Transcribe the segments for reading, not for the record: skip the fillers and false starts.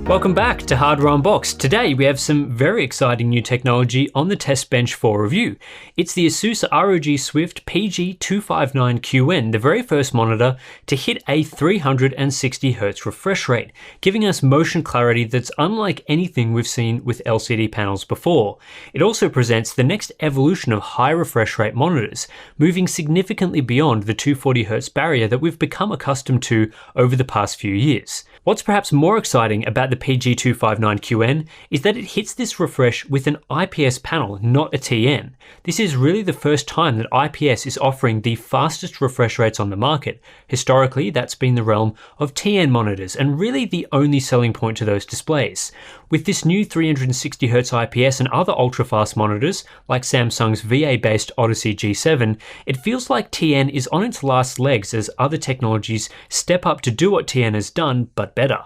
Welcome back to Hardware Unboxed. Today we have some very exciting new technology on the test bench for review. It's the Asus ROG Swift PG259QN, the very first monitor to hit a 360Hz refresh rate, giving us motion clarity that's unlike anything we've seen with LCD panels before. It also presents the next evolution of high refresh rate monitors, moving significantly beyond the 240Hz barrier that we've become accustomed to over the past few years. What's perhaps more exciting about the PG259QN is that it hits this refresh with an IPS panel, not a TN. This is really the first time that IPS is offering the fastest refresh rates on the market. Historically, that's been the realm of TN monitors, and really the only selling point to those displays. With this new 360Hz IPS and other ultra-fast monitors, like Samsung's VA-based Odyssey G7, it feels like TN is on its last legs as other technologies step up to do what TN has done, but better.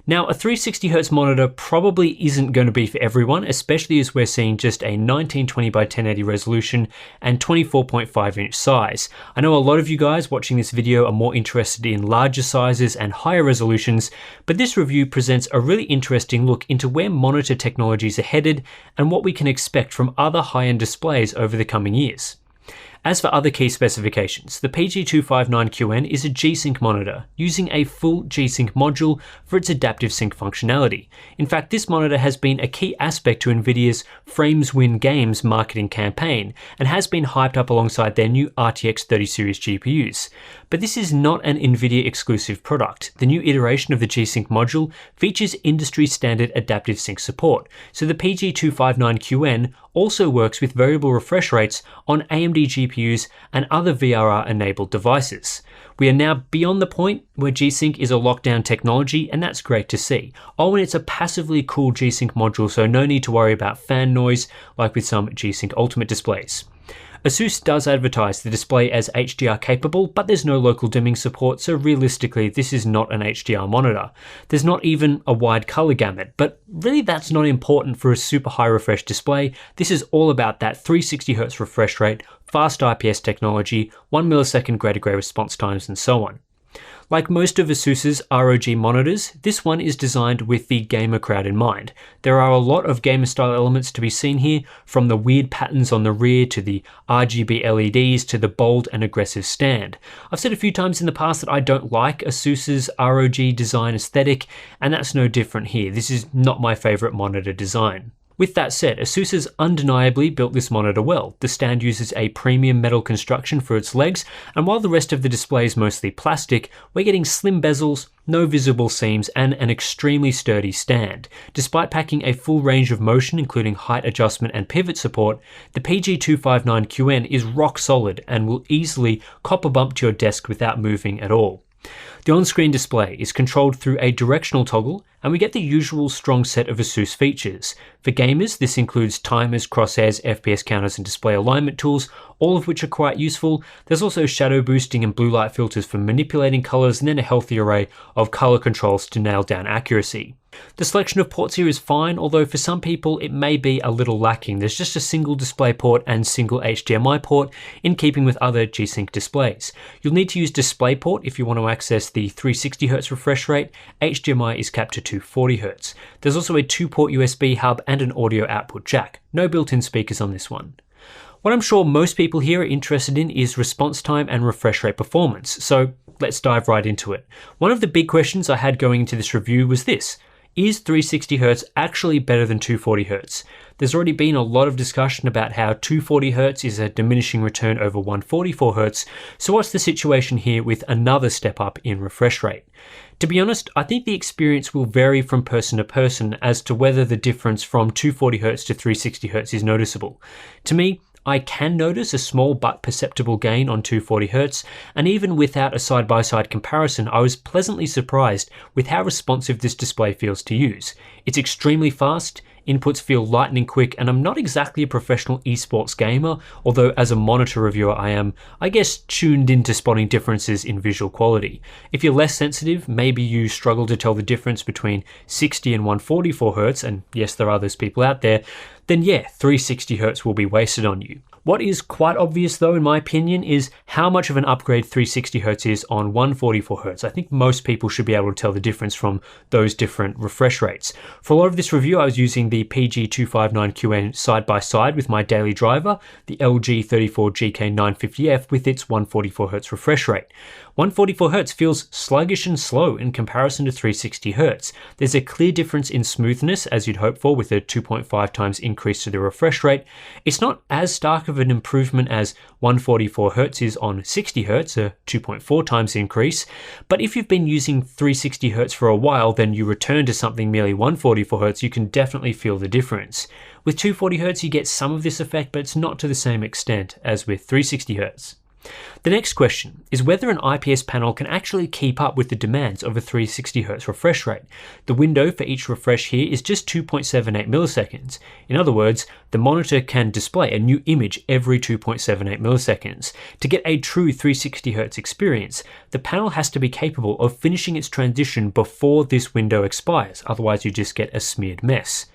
Now, a 360Hz monitor probably isn't going to be for everyone, especially as we're seeing just a 1920 by 1080 resolution and 24.5 inch size. I know a lot of you guys watching this video are more interested in larger sizes and higher resolutions, but this review presents a really interesting look into where monitor technologies are headed and what we can expect from other high-end displays over the coming years. As for other key specifications, the PG259QN is a G-Sync monitor, using a full G-Sync module for its adaptive sync functionality. In fact, this monitor has been a key aspect to Nvidia's Frames Win Games marketing campaign, and has been hyped up alongside their new RTX 30 series GPUs. But this is not an Nvidia exclusive product. The new iteration of the G-Sync module features industry standard adaptive sync support, so the PG259QN also works with variable refresh rates on AMD GPUs and other VRR-enabled devices. We are now beyond the point where G-Sync is a lockdown technology, and that's great to see. Oh, and it's a passively cool G-Sync module, so no need to worry about fan noise like with some G-Sync Ultimate displays. Asus does advertise the display as HDR capable, but there's no local dimming support, so realistically this is not an HDR monitor. There's not even a wide color gamut, but really that's not important for a super high refresh display. This is all about that 360Hz refresh rate, fast IPS technology, 1 millisecond grey to grey response times, and so on. Like most of Asus's ROG monitors, this one is designed with the gamer crowd in mind. There are a lot of gamer style elements to be seen here, from the weird patterns on the rear to the RGB LEDs to the bold and aggressive stand. I've said a few times in the past that I don't like Asus's ROG design aesthetic, and that's no different here. This is not my favourite monitor design. With that said, Asus has undeniably built this monitor well. The stand uses a premium metal construction for its legs, and while the rest of the display is mostly plastic, we're getting slim bezels, no visible seams, and an extremely sturdy stand. Despite packing a full range of motion, including height adjustment and pivot support, the PG259QN is rock solid and will easily cop a bump to your desk without moving at all. The on-screen display is controlled through a directional toggle, and we get the usual strong set of Asus features. For gamers, this includes timers, crosshairs, FPS counters, and display alignment tools, all of which are quite useful. There's also shadow boosting and blue light filters for manipulating colors, and then a healthy array of color controls to nail down accuracy. The selection of ports here is fine, although for some people it may be a little lacking. There's just a single display port and single HDMI port, in keeping with other G-Sync displays. You'll need to use DisplayPort if you want to access the 360Hz refresh rate. HDMI is capped to 240Hz. There's also a 2-port USB hub and an audio output jack. No built-in speakers on this one. What I'm sure most people here are interested in is response time and refresh rate performance, so let's dive right into it. One of the big questions I had going into this review was this: is 360Hz actually better than 240Hz? There's already been a lot of discussion about how 240Hz is a diminishing return over 144Hz, so what's the situation here with another step up in refresh rate? To be honest, I think the experience will vary from person to person as to whether the difference from 240Hz to 360Hz is noticeable. To me, I can notice a small but perceptible gain on 240Hz, and even without a side-by-side comparison, I was pleasantly surprised with how responsive this display feels to use. It's extremely fast, inputs feel lightning quick, and I'm not exactly a professional esports gamer, although as a monitor reviewer I am, I guess, tuned into spotting differences in visual quality. If you're less sensitive, maybe you struggle to tell the difference between 60 and 144Hz, and yes, there are those people out there, then yeah, 360Hz will be wasted on you. What is quite obvious though, in my opinion, is how much of an upgrade 360Hz is on 144Hz. I think most people should be able to tell the difference from those different refresh rates. For a lot of this review, I was using the PG259QN side by side with my daily driver, the LG 34GK950F with its 144Hz refresh rate. 144Hz feels sluggish and slow in comparison to 360Hz. There's a clear difference in smoothness, as you'd hope for, with a 2.5 times increase to the refresh rate. It's not as stark of an improvement as 144Hz is on 60Hz, a 2.4 times increase, but if you've been using 360Hz for a while, then you return to something merely 144Hz, you can definitely feel the difference. With 240Hz, you get some of this effect, but it's not to the same extent as with 360Hz. The next question is whether an IPS panel can actually keep up with the demands of a 360Hz refresh rate. The window for each refresh here is just 2.78 milliseconds. In other words, the monitor can display a new image every 2.78 milliseconds. To get a true 360Hz experience, the panel has to be capable of finishing its transition before this window expires, otherwise you just get a smeared mess.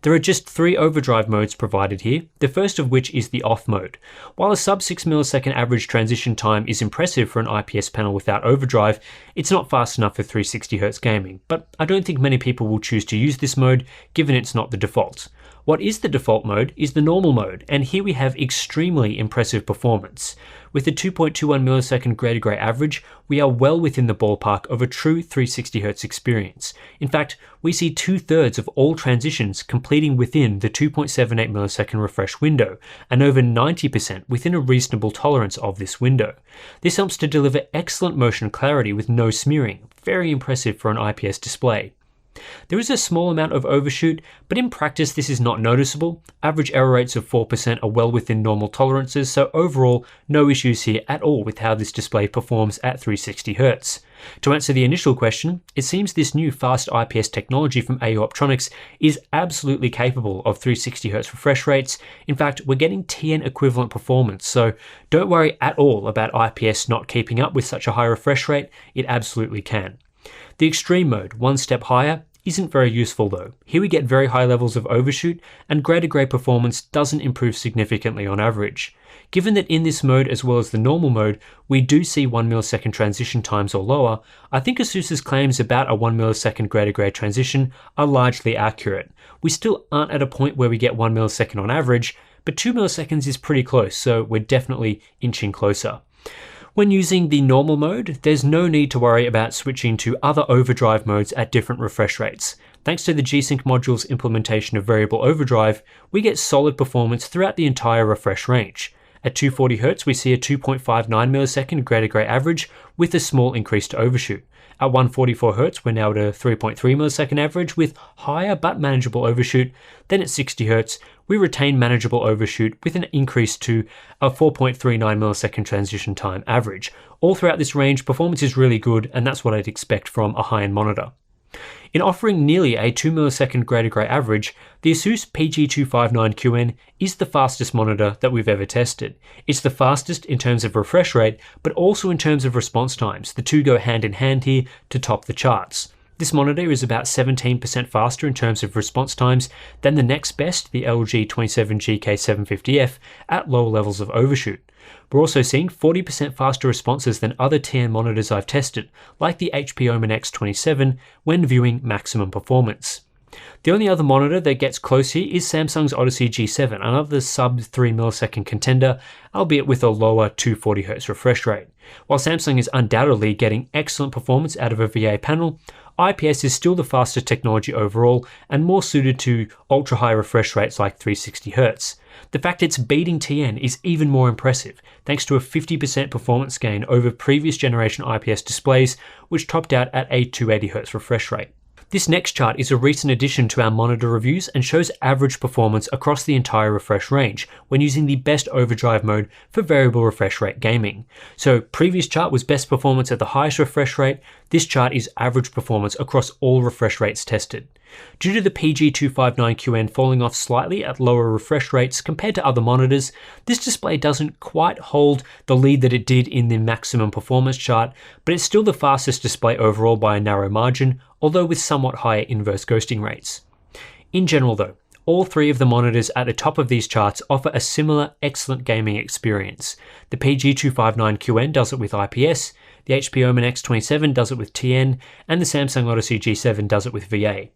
There are just 3 overdrive modes provided here, the first of which is the off mode. While a sub 6 millisecond average transition time is impressive for an IPS panel without overdrive, it's not fast enough for 360Hz gaming, but I don't think many people will choose to use this mode given it's not the default. What is the default mode is the normal mode, and here we have extremely impressive performance. With a 2.21 millisecond grey to grey average, we are well within the ballpark of a true 360Hz experience. In fact, we see 2/3 of all transitions completing within the 2.78 millisecond refresh window, and over 90% within a reasonable tolerance of this window. This helps to deliver excellent motion clarity with no smearing, very impressive for an IPS display. There is a small amount of overshoot, but in practice this is not noticeable. Average error rates of 4% are well within normal tolerances, so overall no issues here at all with how this display performs at 360Hz. To answer the initial question, it seems this new fast IPS technology from AU Optronics is absolutely capable of 360Hz refresh rates. In fact, we're getting TN equivalent performance, so don't worry at all about IPS not keeping up with such a high refresh rate, it absolutely can. The extreme mode, one step higher, isn't very useful though. Here we get very high levels of overshoot, and grey to grey performance doesn't improve significantly on average. Given that in this mode as well as the normal mode, we do see 1 millisecond transition times or lower, I think Asus's claims about a 1 millisecond grey to grey transition are largely accurate. We still aren't at a point where we get 1 millisecond on average, but 2 milliseconds is pretty close, so we're definitely inching closer. When using the normal mode, there's no need to worry about switching to other overdrive modes at different refresh rates. Thanks to the G-Sync module's implementation of variable overdrive, we get solid performance throughout the entire refresh range. At 240Hz, we see a 2.59 millisecond grey to grey average with a small increase to overshoot. At 144Hz, we're now at a 3.3 millisecond average with higher but manageable overshoot. Then at 60Hz, we retain manageable overshoot with an increase to a 4.39 millisecond transition time average. All throughout this range, performance is really good, and that's what I'd expect from a high-end monitor. In offering nearly a 2 millisecond grey to grey average, the Asus PG259QN is the fastest monitor that we've ever tested. It's the fastest in terms of refresh rate, but also in terms of response times. The two go hand in hand here to top the charts. This monitor is about 17% faster in terms of response times than the next best, the LG 27GK750F, at lower levels of overshoot. We're also seeing 40% faster responses than other TN monitors I've tested, like the HP Omen X27, when viewing maximum performance. The only other monitor that gets close here is Samsung's Odyssey G7, another sub 3 millisecond contender, albeit with a lower 240Hz refresh rate. While Samsung is undoubtedly getting excellent performance out of a VA panel, IPS is still the fastest technology overall and more suited to ultra-high refresh rates like 360Hz. The fact it's beating TN is even more impressive, thanks to a 50% performance gain over previous generation IPS displays, which topped out at a 280Hz refresh rate. This next chart is a recent addition to our monitor reviews and shows average performance across the entire refresh range when using the best overdrive mode for variable refresh rate gaming. So previous chart was best performance at the highest refresh rate, this chart is average performance across all refresh rates tested. Due to the PG259QN falling off slightly at lower refresh rates compared to other monitors, this display doesn't quite hold the lead that it did in the maximum performance chart, but it's still the fastest display overall by a narrow margin, although with somewhat higher inverse ghosting rates. In general though, All three of the monitors at the top of these charts offer a similar excellent gaming experience. The PG259QN does it with IPS, the HP Omen X27 does it with TN, and the Samsung Odyssey G7 does it with VA.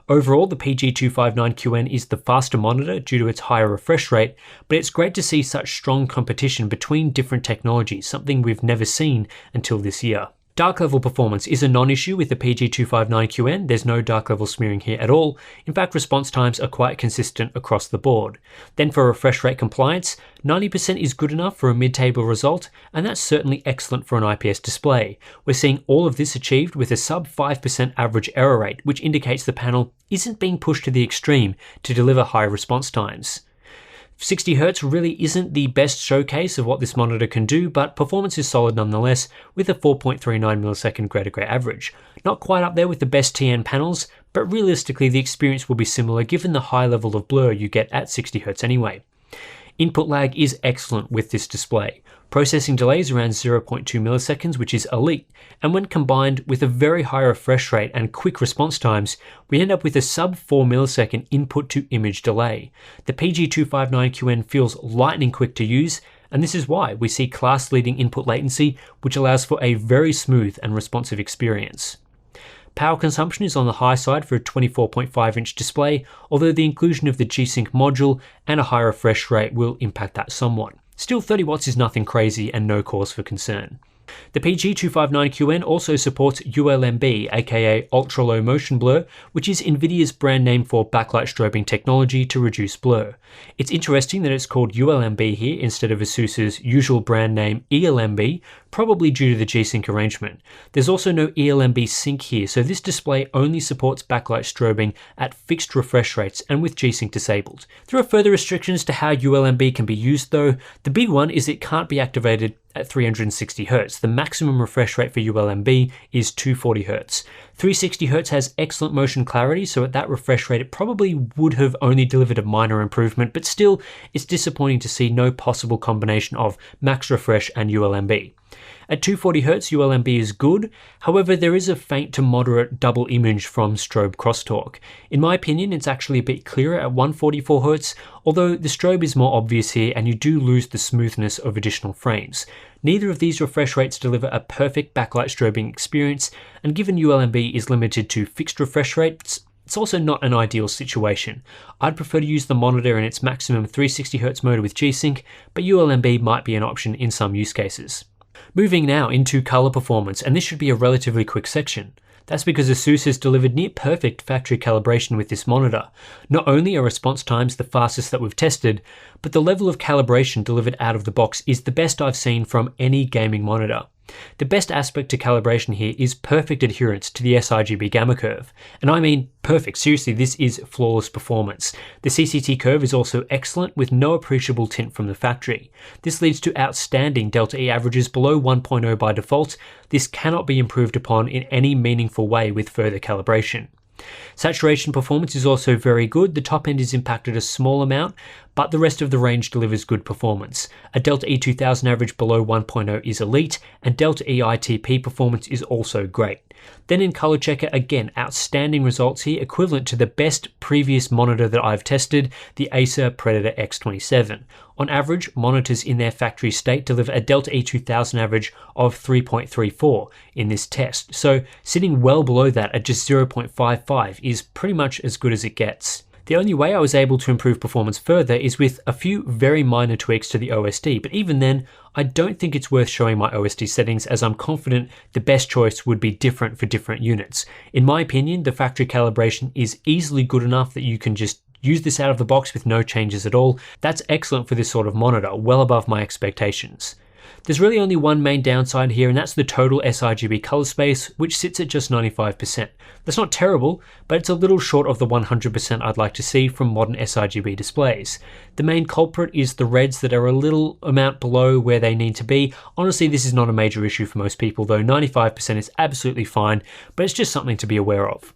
Overall, the PG259QN is the faster monitor due to its higher refresh rate, but it's great to see such strong competition between different technologies, something we've never seen until this year. Dark level performance is a non-issue with the PG259QN. There's no dark level smearing here at all. In fact, response times are quite consistent across the board. Then for refresh rate compliance, 90% is good enough for a mid-table result, and that's certainly excellent for an IPS display. We're seeing all of this achieved with a sub 5% average error rate, which indicates the panel isn't being pushed to the extreme to deliver high response times. 60Hz really isn't the best showcase of what this monitor can do, but performance is solid nonetheless with a 4.39ms gray to gray average. Not quite up there with the best TN panels, but realistically the experience will be similar given the high level of blur you get at 60Hz anyway. Input lag is excellent with this display. Processing delays around 0.2ms, which is elite, and when combined with a very high refresh rate and quick response times, we end up with a sub 4ms input to image delay. The PG259QN feels lightning quick to use, and this is why we see class-leading input latency, which allows for a very smooth and responsive experience. Power consumption is on the high side for a 24.5-inch display, although the inclusion of the G-Sync module and a high refresh rate will impact that somewhat. Still, 30 watts is nothing crazy and no cause for concern. The PG259QN also supports ULMB, aka Ultra Low Motion Blur, which is Nvidia's brand name for backlight strobing technology to reduce blur. It's interesting that it's called ULMB here instead of Asus's usual brand name ELMB, probably due to the G-Sync arrangement. There's also no ELMB sync here, so this display only supports backlight strobing at fixed refresh rates and with G-Sync disabled. There are further restrictions to how ULMB can be used though. The big one is it can't be activated at 360Hz. The maximum refresh rate for ULMB is 240Hz. 360Hz has excellent motion clarity, so at that refresh rate it probably would have only delivered a minor improvement, but still it's disappointing to see no possible combination of max refresh and ULMB. At 240Hz, ULMB is good, however there is a faint to moderate double image from strobe crosstalk. In my opinion, it's actually a bit clearer at 144Hz, although the strobe is more obvious here and you do lose the smoothness of additional frames. Neither of these refresh rates deliver a perfect backlight strobing experience, and given ULMB is limited to fixed refresh rates, it's also not an ideal situation. I'd prefer to use the monitor in its maximum 360Hz mode with G-Sync, but ULMB might be an option in some use cases. Moving now into color performance, and this should be a relatively quick section. That's because Asus has delivered near perfect factory calibration with this monitor. Not only are response times the fastest that we've tested, but the level of calibration delivered out of the box is the best I've seen from any gaming monitor. The best aspect to calibration here is perfect adherence to the sRGB gamma curve. And I mean perfect, seriously, this is flawless performance. The CCT curve is also excellent with no appreciable tint from the factory. This leads to outstanding delta E averages below 1.0 by default. This cannot be improved upon in any meaningful way with further calibration. Saturation performance is also very good. The top end is impacted a small amount, but the rest of the range delivers good performance. A Delta E2000 average below 1.0 is elite, and Delta E ITP performance is also great. Then in color checker, again, outstanding results here, equivalent to the best previous monitor that I've tested, the Acer Predator X27. On average, monitors in their factory state deliver a Delta E2000 average of 3.34 in this test. So sitting well below that at just 0.55 is pretty much as good as it gets. The only way I was able to improve performance further is with a few very minor tweaks to the OSD, but even then, I don't think it's worth showing my OSD settings as I'm confident the best choice would be different for different units. In my opinion, the factory calibration is easily good enough that you can just use this out of the box with no changes at all. That's excellent for this sort of monitor, well above my expectations. There's really only one main downside here, and that's the total sRGB color space, which sits at just 95%. That's not terrible, but it's a little short of the 100% I'd like to see from modern sRGB displays. The main culprit is the reds that are a little amount below where they need to be. Honestly, this is not a major issue for most people, though 95% is absolutely fine, but it's just something to be aware of.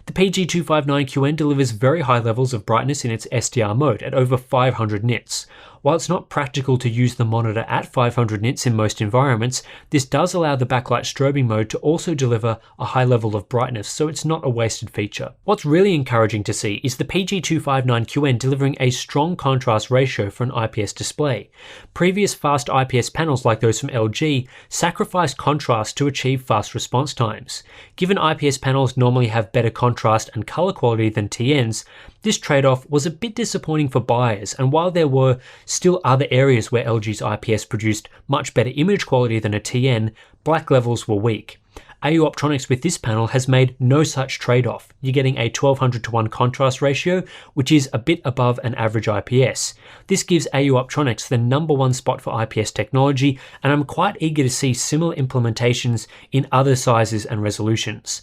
The PG259QN delivers very high levels of brightness in its SDR mode at over 500 nits. While it's not practical to use the monitor at 500 nits in most environments, this does allow the backlight strobing mode to also deliver a high level of brightness, so it's not a wasted feature. What's really encouraging to see is the PG259QN delivering a strong contrast ratio for an IPS display. Previous fast IPS panels like those from LG sacrificed contrast to achieve fast response times. Given IPS panels normally have better contrast and color quality than TNs, this trade-off was a bit disappointing for buyers, and while there were still other areas where LG's IPS produced much better image quality than a TN, black levels were weak. AU Optronics with this panel has made no such trade-off. You're getting a 1200:1 contrast ratio, which is a bit above an average IPS. This gives AU Optronics the #1 spot for IPS technology, and I'm quite eager to see similar implementations in other sizes and resolutions.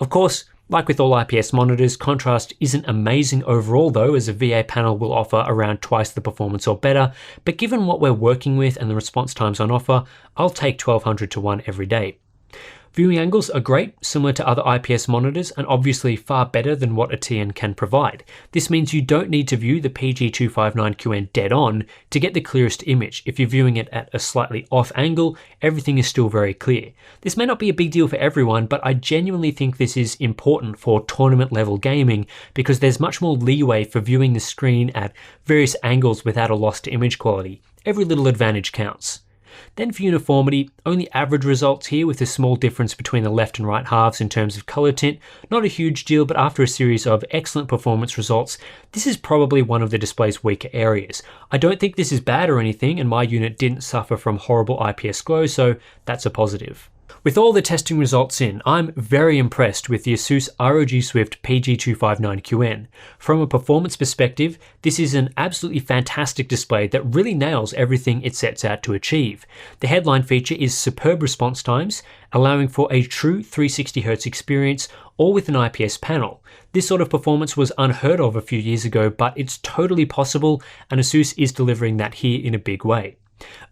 Of course, like with all IPS monitors, contrast isn't amazing overall though, as a VA panel will offer around twice the performance or better, but given what we're working with and the response times on offer, I'll take 1200:1 every day. Viewing angles are great, similar to other IPS monitors, and obviously far better than what a TN can provide. This means you don't need to view the PG259QN dead on to get the clearest image. If you're viewing it at a slightly off angle, everything is still very clear. This may not be a big deal for everyone, but I genuinely think this is important for tournament level gaming because there's much more leeway for viewing the screen at various angles without a loss to image quality. Every little advantage counts. Then for uniformity, only average results here with a small difference between the left and right halves in terms of color tint. Not a huge deal, but after a series of excellent performance results, this is probably one of the display's weaker areas. I don't think this is bad or anything, and my unit didn't suffer from horrible IPS glow, so that's a positive. With all the testing results in, I'm very impressed with the Asus ROG Swift PG259QN. From a performance perspective, this is an absolutely fantastic display that really nails everything it sets out to achieve. The headline feature is superb response times, allowing for a true 360Hz experience, all with an IPS panel. This sort of performance was unheard of a few years ago, but it's totally possible, and Asus is delivering that here in a big way.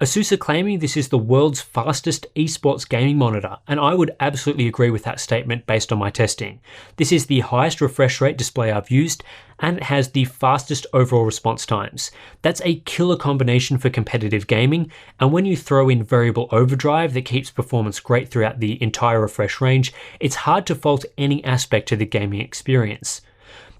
Asus are claiming this is the world's fastest esports gaming monitor, and I would absolutely agree with that statement based on my testing. This is the highest refresh rate display I've used, and it has the fastest overall response times. That's a killer combination for competitive gaming, and when you throw in variable overdrive that keeps performance great throughout the entire refresh range, it's hard to fault any aspect to the gaming experience.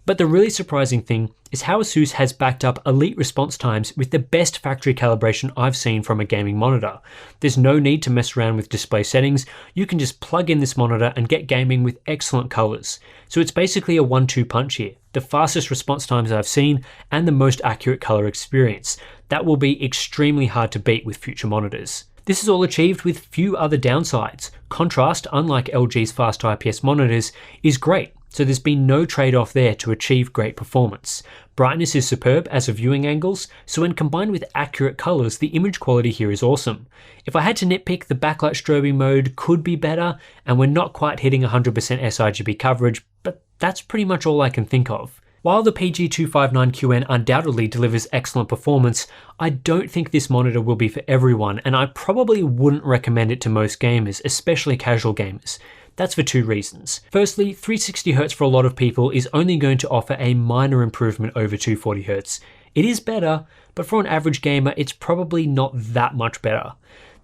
But the really surprising thing is how Asus has backed up elite response times with the best factory calibration I've seen from a gaming monitor. There's no need to mess around with display settings. You can just plug in this monitor and get gaming with excellent colors. So it's basically a 1-2 punch here. The fastest response times I've seen and the most accurate color experience. That will be extremely hard to beat with future monitors. This is all achieved with few other downsides. Contrast, unlike LG's fast IPS monitors, is great. So there's been no trade-off there to achieve great performance. Brightness is superb as of viewing angles, so when combined with accurate colors, the image quality here is awesome. If I had to nitpick, the backlight strobing mode could be better, and we're not quite hitting 100% sRGB coverage, but that's pretty much all I can think of. While the PG259QN undoubtedly delivers excellent performance, I don't think this monitor will be for everyone, and I probably wouldn't recommend it to most gamers, especially casual gamers. That's for two reasons. Firstly, 360Hz for a lot of people is only going to offer a minor improvement over 240Hz. It is better, but for an average gamer, it's probably not that much better.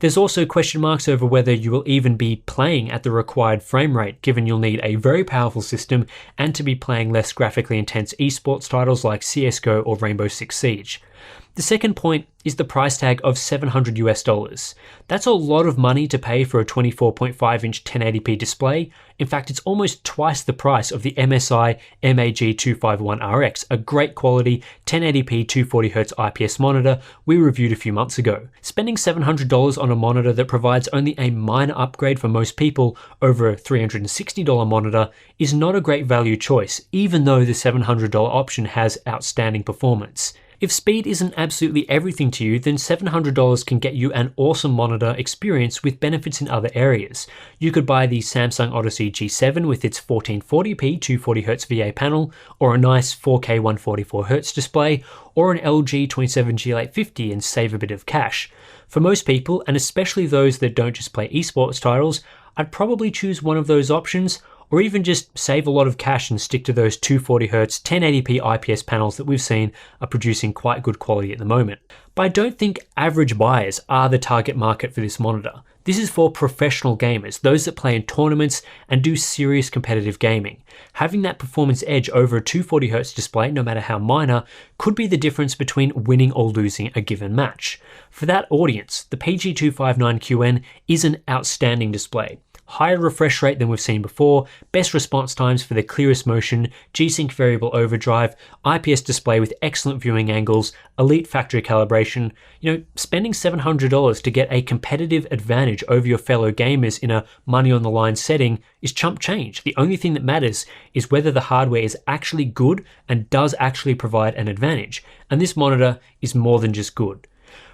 There's also question marks over whether you will even be playing at the required frame rate, given you'll need a very powerful system and to be playing less graphically intense esports titles like CSGO or Rainbow Six Siege. The second point is the price tag of $700 US. That's a lot of money to pay for a 24.5-inch 1080p display. In fact, it's almost twice the price of the MSI MAG251RX, a great quality 1080p 240Hz IPS monitor we reviewed a few months ago. Spending $700 on a monitor that provides only a minor upgrade for most people over a $360 monitor is not a great value choice, even though the $700 option has outstanding performance. If speed isn't absolutely everything to you, then $700 can get you an awesome monitor experience with benefits in other areas. You could buy the Samsung Odyssey G7 with its 1440p 240Hz VA panel, or a nice 4K 144Hz display, or an LG 27G850 and save a bit of cash. For most people, and especially those that don't just play esports titles, I'd probably choose one of those options, or even just save a lot of cash and stick to those 240Hz 1080p IPS panels that we've seen are producing quite good quality at the moment. But I don't think average buyers are the target market for this monitor. This is for professional gamers, those that play in tournaments and do serious competitive gaming. Having that performance edge over a 240Hz display, no matter how minor, could be the difference between winning or losing a given match. For that audience, the PG259QN is an outstanding display. Higher refresh rate than we've seen before, best response times for the clearest motion, G-Sync variable overdrive, IPS display with excellent viewing angles, elite factory calibration. Spending $700 to get a competitive advantage over your fellow gamers in a money on the line setting is chump change. The only thing that matters is whether the hardware is actually good and does actually provide an advantage. And this monitor is more than just good.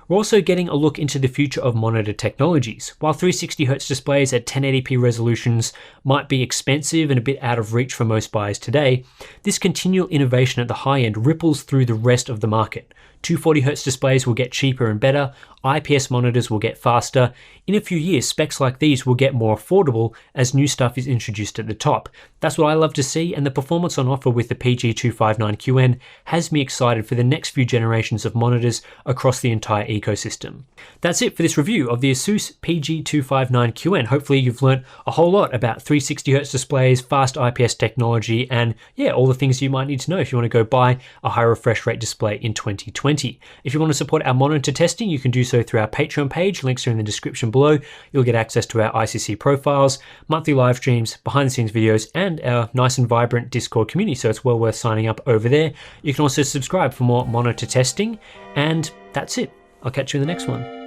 We're also getting a look into the future of monitor technologies. While 360Hz displays at 1080p resolutions might be expensive and a bit out of reach for most buyers today, this continual innovation at the high end ripples through the rest of the market. 240Hz displays will get cheaper and better, IPS monitors will get faster. In a few years, specs like these will get more affordable as new stuff is introduced at the top. That's what I love to see, and the performance on offer with the PG259QN has me excited for the next few generations of monitors across the entire ecosystem. That's it for this review of the Asus PG259QN. Hopefully you've learned a whole lot about 360Hz displays, fast IPS technology, and all the things you might need to know if you want to go buy a high refresh rate display in 2020. If you want to support our monitor testing, you can do so through our Patreon page. Links are in the description below. You'll get access to our ICC profiles, monthly live streams, behind the scenes videos, and our nice and vibrant Discord community, so it's well worth signing up over there. You can also subscribe for more monitor testing, and that's it. I'll catch you in the next one.